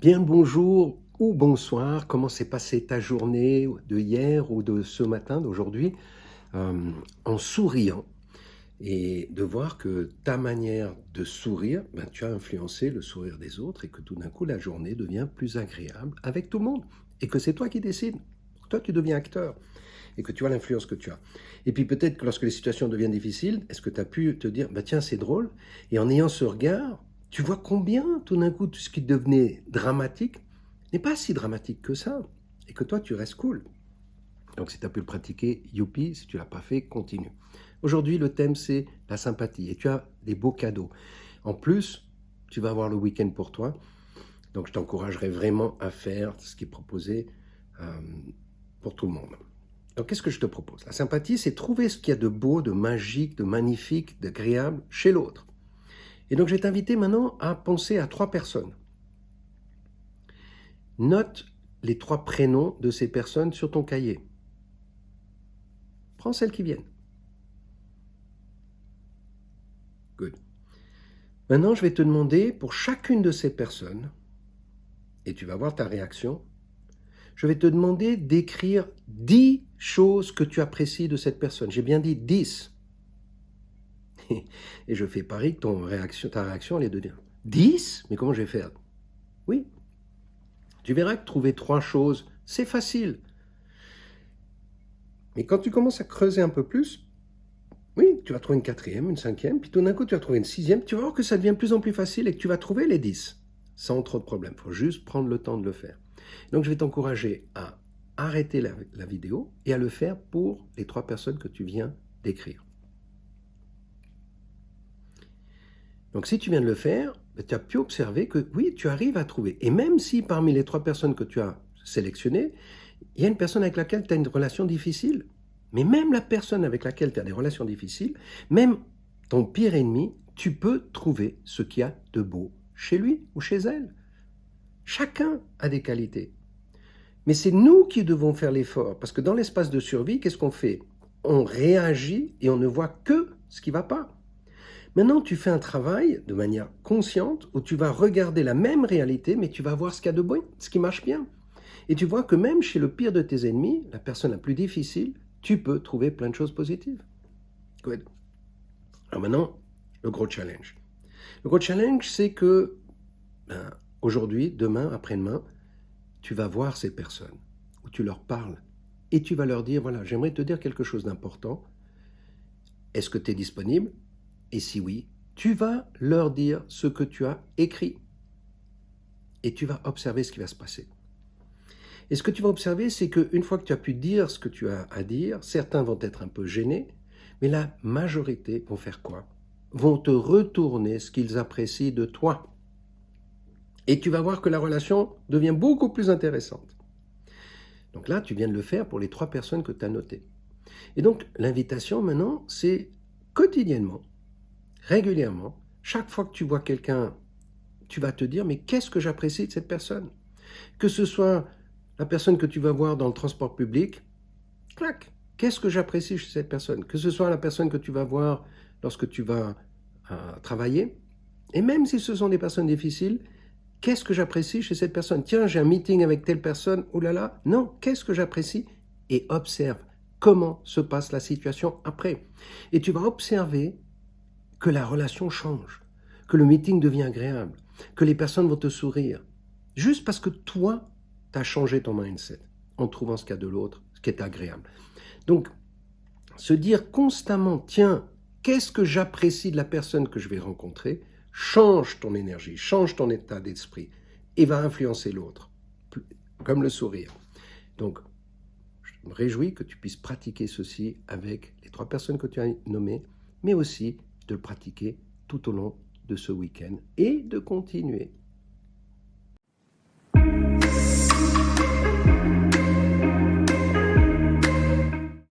Bien le bonjour ou bonsoir, comment s'est passée ta journée de hier ou de ce matin, d'aujourd'hui? En souriant et de voir que ta manière de sourire, ben, tu as influencé le sourire des autres et que tout d'un coup la journée devient plus agréable avec tout le monde et que c'est toi qui décides. Toi, tu deviens acteur et que tu vois l'influence que tu as. Et puis peut-être que lorsque les situations deviennent difficiles, est-ce que tu as pu te dire: «Bah, tiens, c'est drôle» et en ayant ce regard, tu vois combien tout d'un coup tout ce qui devenait dramatique n'est pas si dramatique que ça et que toi tu restes cool. Donc si tu as pu le pratiquer, youpi, si tu l'as pas fait, continue. Aujourd'hui, le thème c'est la sympathie et tu as des beaux cadeaux. En plus, tu vas avoir le week-end pour toi, donc je t'encouragerais vraiment à faire ce qui est proposé euh, pour tout le monde. Donc, qu'est-ce que je te propose? La sympathie, c'est trouver ce qu'il y a de beau, de magique, de magnifique, d'agréable chez l'autre. Et donc, je vais t'inviter maintenant à penser à 3 personnes. Note les 3 prénoms de ces personnes sur ton cahier. Prends celles qui viennent. Good. Maintenant, je vais te demander pour chacune de ces personnes, et tu vas voir ta réaction, je vais te demander d'écrire 10 choses que tu apprécies de cette personne. J'ai bien dit 10. Et je fais pari que ta réaction, elle est de dire 10? Mais comment je vais faire? Oui. Tu verras que trouver 3 choses, c'est facile. Mais quand tu commences à creuser un peu plus, oui, tu vas trouver une quatrième, une cinquième, puis tout d'un coup, tu vas trouver une sixième. Tu vas voir que ça devient de plus en plus facile et que tu vas trouver les 10 sans trop de problème. Il faut juste prendre le temps de le faire. Donc, je vais t'encourager à arrêter la vidéo et à le faire pour les 3 personnes que tu viens d'écrire. Donc, si tu viens de le faire, tu as pu observer que oui, tu arrives à trouver. Et même si parmi les 3 personnes que tu as sélectionnées, il y a une personne avec laquelle tu as une relation difficile, mais même la personne avec laquelle tu as des relations difficiles, même ton pire ennemi, tu peux trouver ce qu'il y a de beau chez lui ou chez elle. Chacun a des qualités. Mais c'est nous qui devons faire l'effort, parce que dans l'espace de survie, qu'est-ce qu'on fait? On réagit et on ne voit que ce qui ne va pas. Maintenant, tu fais un travail de manière consciente où tu vas regarder la même réalité, mais tu vas voir ce qu'il y a de bon, ce qui marche bien. Et tu vois que même chez le pire de tes ennemis, la personne la plus difficile, tu peux trouver plein de choses positives. Good. Alors maintenant, le gros challenge. Le gros challenge, c'est que aujourd'hui, demain, après-demain, tu vas voir ces personnes, où tu leur parles, et tu vas leur dire, voilà, j'aimerais te dire quelque chose d'important. Est-ce que tu es disponible? Et si oui, tu vas leur dire ce que tu as écrit. Et tu vas observer ce qui va se passer. Et ce que tu vas observer, c'est qu'une fois que tu as pu dire ce que tu as à dire, certains vont être un peu gênés, mais la majorité vont faire quoi? Vont te retourner ce qu'ils apprécient de toi. Et tu vas voir que la relation devient beaucoup plus intéressante. Donc là, tu viens de le faire pour les 3 personnes que tu as notées. Et donc, l'invitation maintenant, c'est quotidiennement, régulièrement, chaque fois que tu vois quelqu'un, tu vas te dire, mais qu'est-ce que j'apprécie de cette personne? Que ce soit la personne que tu vas voir dans le transport public, clac, qu'est-ce que j'apprécie chez cette personne? Que ce soit la personne que tu vas voir lorsque tu vas travailler, et même si ce sont des personnes difficiles, qu'est-ce que j'apprécie chez cette personne? Tiens, j'ai un meeting avec telle personne, oh là là, non, qu'est-ce que j'apprécie? Et observe comment se passe la situation après. Et tu vas observer que la relation change, que le meeting devient agréable, que les personnes vont te sourire, juste parce que toi, tu as changé ton mindset en trouvant ce qu'il y a de l'autre, ce qui est agréable. Donc, se dire constamment, tiens, qu'est-ce que j'apprécie de la personne que je vais rencontrer, change ton énergie, change ton état d'esprit et va influencer l'autre, comme le sourire. Donc, je me réjouis que tu puisses pratiquer ceci avec les 3 personnes que tu as nommées, mais aussi de le pratiquer tout au long de ce week-end et de continuer.